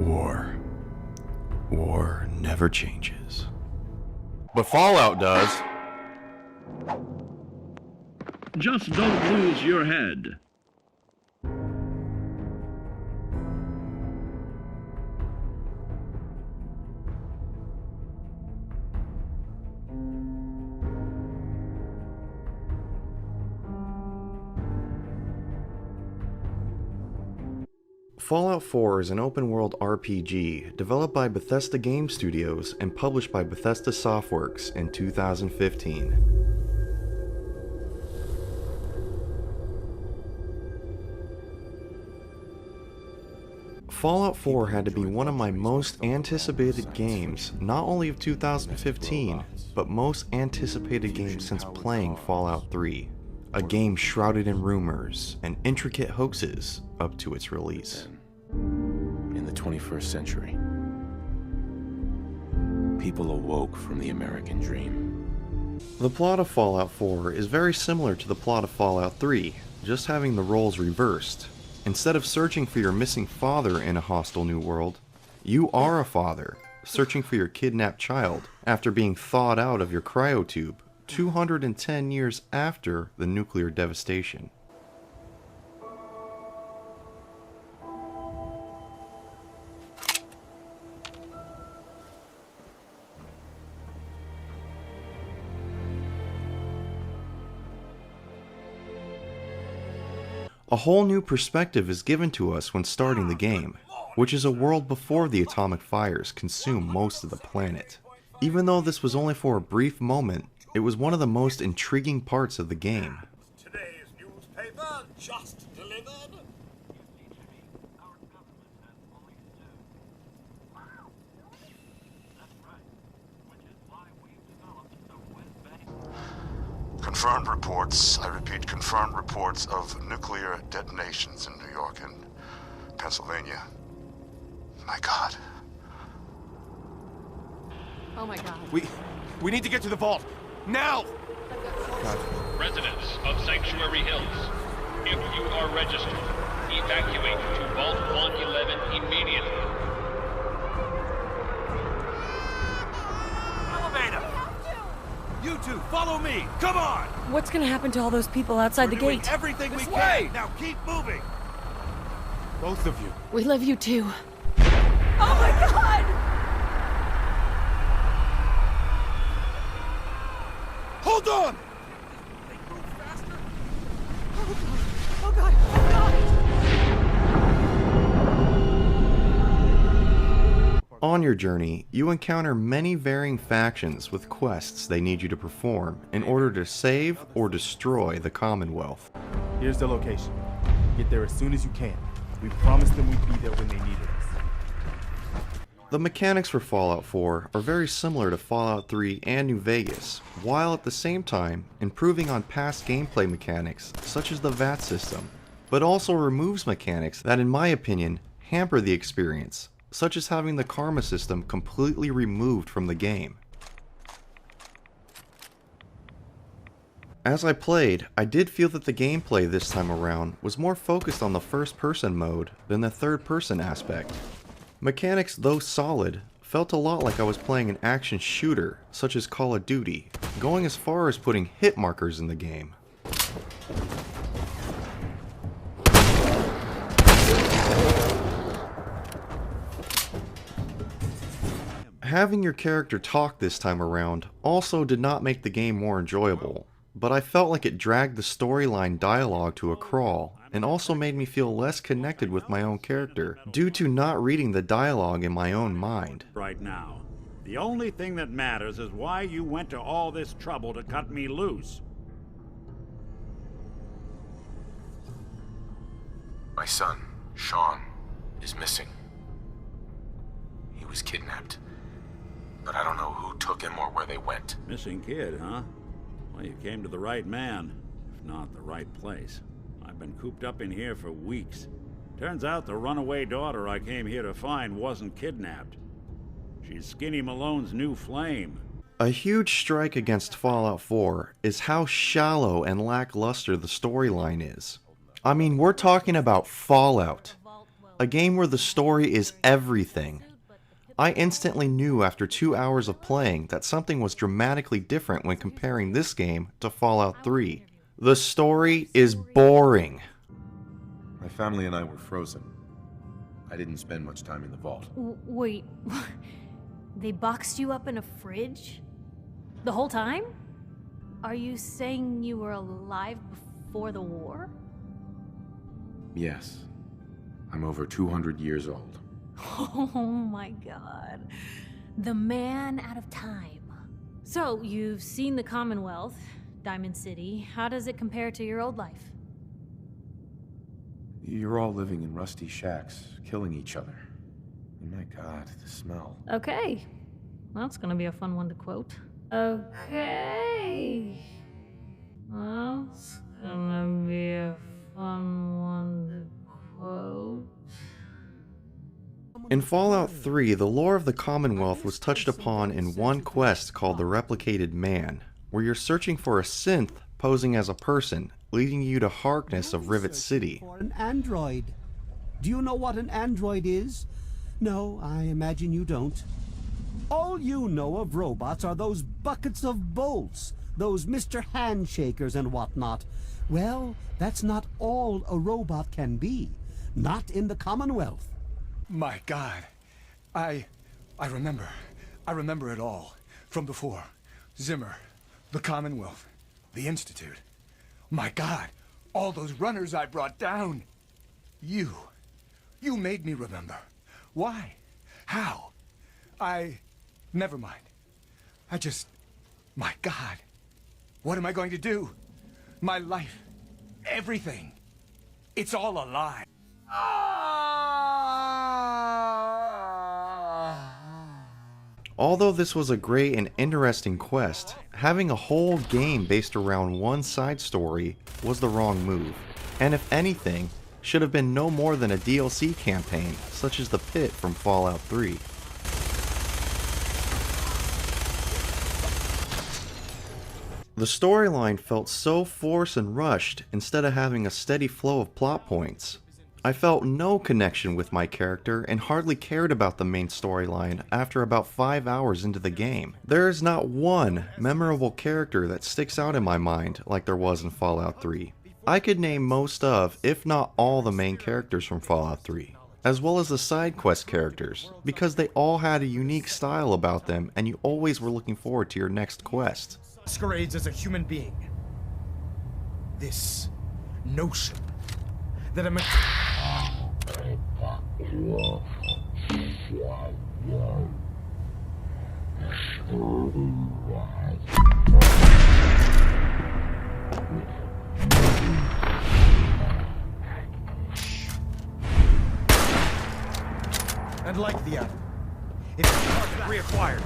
War. War never changes. But Fallout does. Just don't lose your head. Fallout 4 is an open-world RPG developed by Bethesda Game Studios and published by Bethesda Softworks in 2015. Fallout 4 had to be one of my most anticipated games, not only of 2015, but most anticipated games since playing Fallout 3. A game shrouded in rumors and intricate hoaxes up to its release. In the 21st century, people awoke from the American dream. The plot of Fallout 4 is very similar to the plot of Fallout 3, just having the roles reversed. Instead of searching for your missing father in a hostile new world, you are a father, searching for your kidnapped child after being thawed out of your cryotube 210 years after the nuclear devastation. A whole new perspective is given to us when starting the game, which is a world before the atomic fires consume most of the planet. Even though this was only for a brief moment, it was one of the most intriguing parts of the game. Today's newspaper just delivered. Confirmed reports, I repeat, confirmed reports of nuclear detonations in New York and Pennsylvania. My God. Oh my God. We need to get to the vault. Now! Residents of Sanctuary Hills, if you are registered, evacuate to Vault 111 immediately. Elevator! You two, follow me! Come on! What's gonna happen to all those people outside the We're doing gate? everything we This can! way! Now keep moving! Both of you. We love you too. Oh my God! Hold on! Oh God! Oh God! On your journey, you encounter many varying factions with quests they need you to perform in order to save or destroy the Commonwealth. Here's the location. Get there as soon as you can. We promised them we'd be there when they needed us. The mechanics for Fallout 4 are very similar to Fallout 3 and New Vegas, while at the same time improving on past gameplay mechanics such as the VAT system, but also removes mechanics that in my opinion hamper the experience, such as having the karma system completely removed from the game. As I played, I did feel that the gameplay this time around was more focused on the first-person mode than the third-person aspect. Mechanics, though solid, felt a lot like I was playing an action shooter, such as Call of Duty, going as far as putting hit markers in the game. Having your character talk this time around also did not make the game more enjoyable, but I felt like it dragged the storyline dialogue to a crawl, and also made me feel less connected with my own character, due to not reading the dialogue in my own mind. Right now. The only thing that matters is why you went to all this trouble to cut me loose. My son, Sean, is missing. He was kidnapped. But I don't know who took him or where they went. Missing kid, huh? Well, you came to the right man, if not the right place. I've been cooped up in here for weeks. Turns out the runaway daughter I came here to find wasn't kidnapped. She's Skinny Malone's new flame. A huge strike against Fallout 4 is how shallow and lackluster the storyline is. I mean, we're talking about Fallout. A game where the story is everything. I instantly knew after 2 hours of playing that something was dramatically different when comparing this game to Fallout 3. The story is boring. My family and I were frozen. I didn't spend much time in the vault. Wait, they boxed you up in a fridge? The whole time? Are you saying you were alive before the war? Yes. I'm over 200 years old. Oh my god. The man out of time. So, you've seen the Commonwealth, Diamond City. How does it compare to your old life? You're all living in rusty shacks, killing each other. And my god, the smell. Okay. Well, that's gonna be a fun one to quote. Okay. That's gonna be a fun one to quote. In Fallout 3, the lore of the Commonwealth was touched upon in one quest called the Replicated Man, where you're searching for a synth posing as a person, leading you to Harkness of Rivet City. For an android. Do you know what an android is? No, I imagine you don't. All you know of robots are those buckets of bolts, those Mr. Handshakers and whatnot. Well, that's not all a robot can be. Not in the Commonwealth. My God. I remember. I remember it all. From before. Zimmer. The Commonwealth. The Institute. My God. All those runners I brought down. You made me remember. Why? How? Never mind. My God. What am I going to do? My life. Everything. It's all a lie. Although this was a great and interesting quest, having a whole game based around one side story was the wrong move, and if anything, should have been no more than a DLC campaign, such as the Pit from Fallout 3. The storyline felt so forced and rushed instead of having a steady flow of plot points. I felt no connection with my character and hardly cared about the main storyline after about 5 hours into the game. There is not one memorable character that sticks out in my mind like there was in Fallout 3. I could name most of, if not all, the main characters from Fallout 3, as well as the side quest characters, because they all had a unique style about them and you always were looking forward to your next quest. Masquerades as a human being. This notion that a and like the atom, it's hard to be reacquired.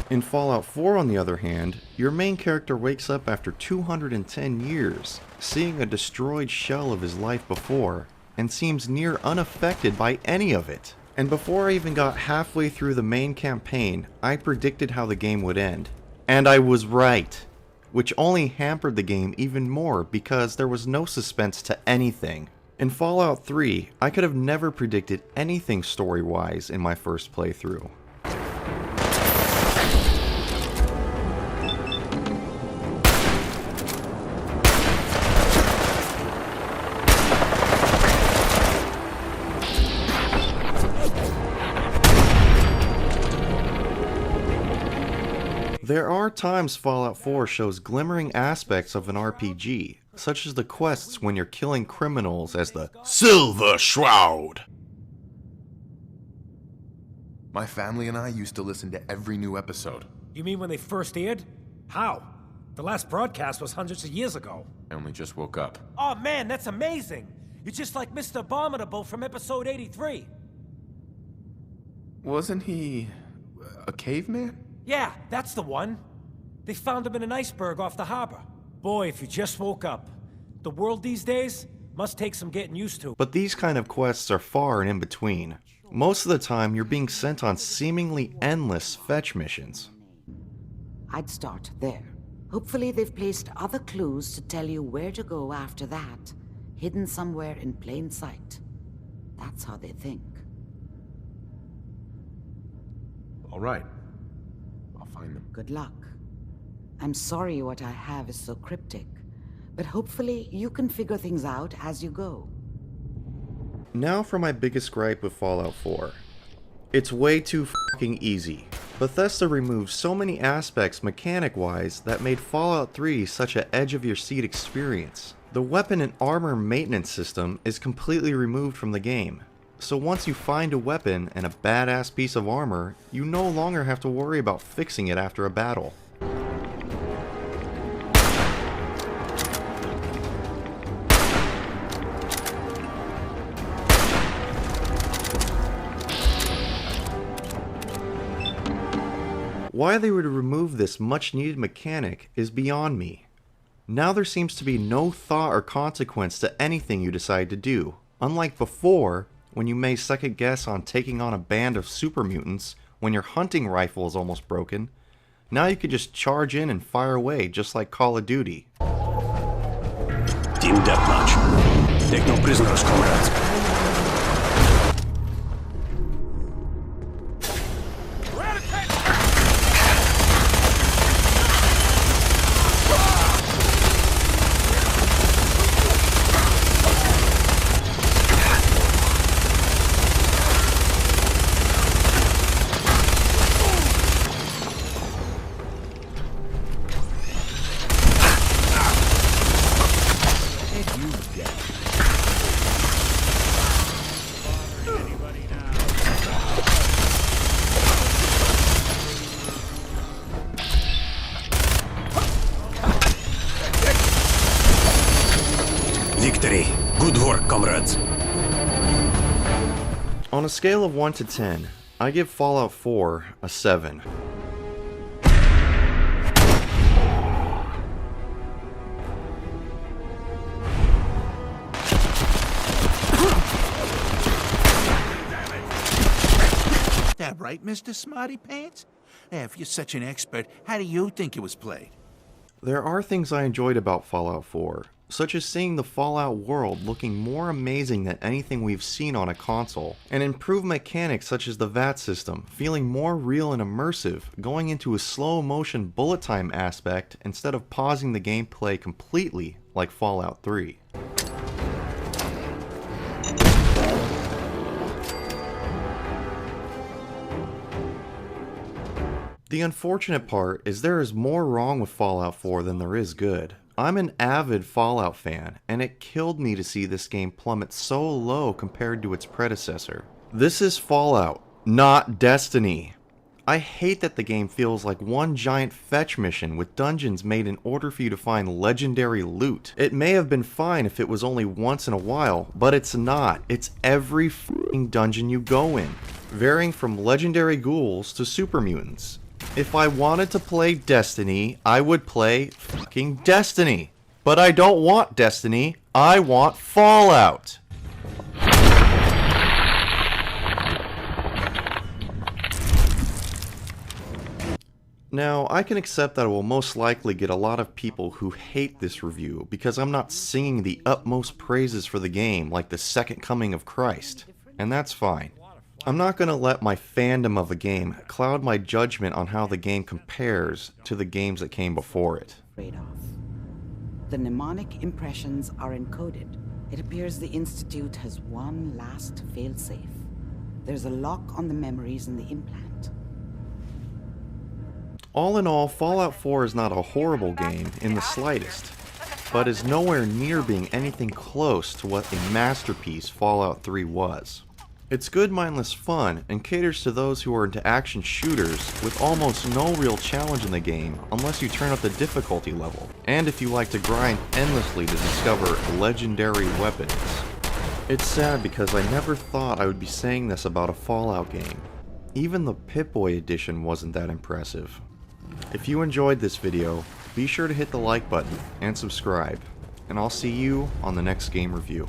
In Fallout 4, on the other hand, your main character wakes up after 210 years, seeing a destroyed shell of his life before, and seems near unaffected by any of it. And before I even got halfway through the main campaign, I predicted how the game would end. And I was right, which only hampered the game even more because there was no suspense to anything. In Fallout 3, I could have never predicted anything story-wise in my first playthrough. There are times Fallout 4 shows glimmering aspects of an RPG, such as the quests when you're killing criminals as the Silver Shroud. My family and I used to listen to every new episode. You mean when they first aired? How? The last broadcast was hundreds of years ago. I only just woke up. Oh man, that's amazing! You're just like Mr. Abominable from episode 83. Wasn't he a caveman? Yeah, that's the one. They found him in an iceberg off the harbor. Boy, if you just woke up. The world these days must take some getting used to. But these kind of quests are far and in between. Most of the time, you're being sent on seemingly endless fetch missions. I'd start there. Hopefully they've placed other clues to tell you where to go after that, hidden somewhere in plain sight. That's how they think. All right. I'll find them. Good luck. I'm sorry what I have is so cryptic, but hopefully you can figure things out as you go. Now for my biggest gripe with Fallout 4. It's way too fucking easy. Bethesda removed so many aspects mechanic-wise that made Fallout 3 such an edge-of-your-seat experience. The weapon and armor maintenance system is completely removed from the game. So once you find a weapon and a badass piece of armor, you no longer have to worry about fixing it after a battle. Why they would remove this much needed mechanic is beyond me. Now there seems to be no thought or consequence to anything you decide to do, unlike before, when you may second guess on taking on a band of super mutants when your hunting rifle is almost broken. Now you can just charge in and fire away just like Call of Duty. Team deathmatch. Take no prisoners, comrades. Victory. Good work, comrades. On a scale of 1 to 10, I give Fallout 4 a 7. That right, Mr. Smarty Pants? If you're such an expert, how do you think it was played? There are things I enjoyed about Fallout 4, such as seeing the Fallout world looking more amazing than anything we've seen on a console, and improved mechanics such as the VAT system, feeling more real and immersive, going into a slow motion bullet time aspect instead of pausing the gameplay completely like Fallout 3. The unfortunate part is there is more wrong with Fallout 4 than there is good. I'm an avid Fallout fan, and it killed me to see this game plummet so low compared to its predecessor. This is Fallout, not Destiny. I hate that the game feels like one giant fetch mission with dungeons made in order for you to find legendary loot. It may have been fine if it was only once in a while, but it's not. It's every f***ing dungeon you go in, varying from legendary ghouls to super mutants. If I wanted to play Destiny, I would play fucking Destiny. But I don't want Destiny, I want Fallout. Now, I can accept that I will most likely get a lot of people who hate this review because I'm not singing the utmost praises for the game like the second coming of Christ, and that's fine. I'm not going to let my fandom of a game cloud my judgment on how the game compares to the games that came before it. The mnemonic impressions are encoded. It appears the Institute has one last failsafe. There's a lock on the memories in the implant. All in all, Fallout 4 is not a horrible game in the slightest, but is nowhere near being anything close to what a masterpiece Fallout 3 was. It's good mindless fun and caters to those who are into action shooters with almost no real challenge in the game unless you turn up the difficulty level, and if you like to grind endlessly to discover legendary weapons. It's sad because I never thought I would be saying this about a Fallout game. Even the Pip-Boy edition wasn't that impressive. If you enjoyed this video, be sure to hit the like button and subscribe, and I'll see you on the next game review.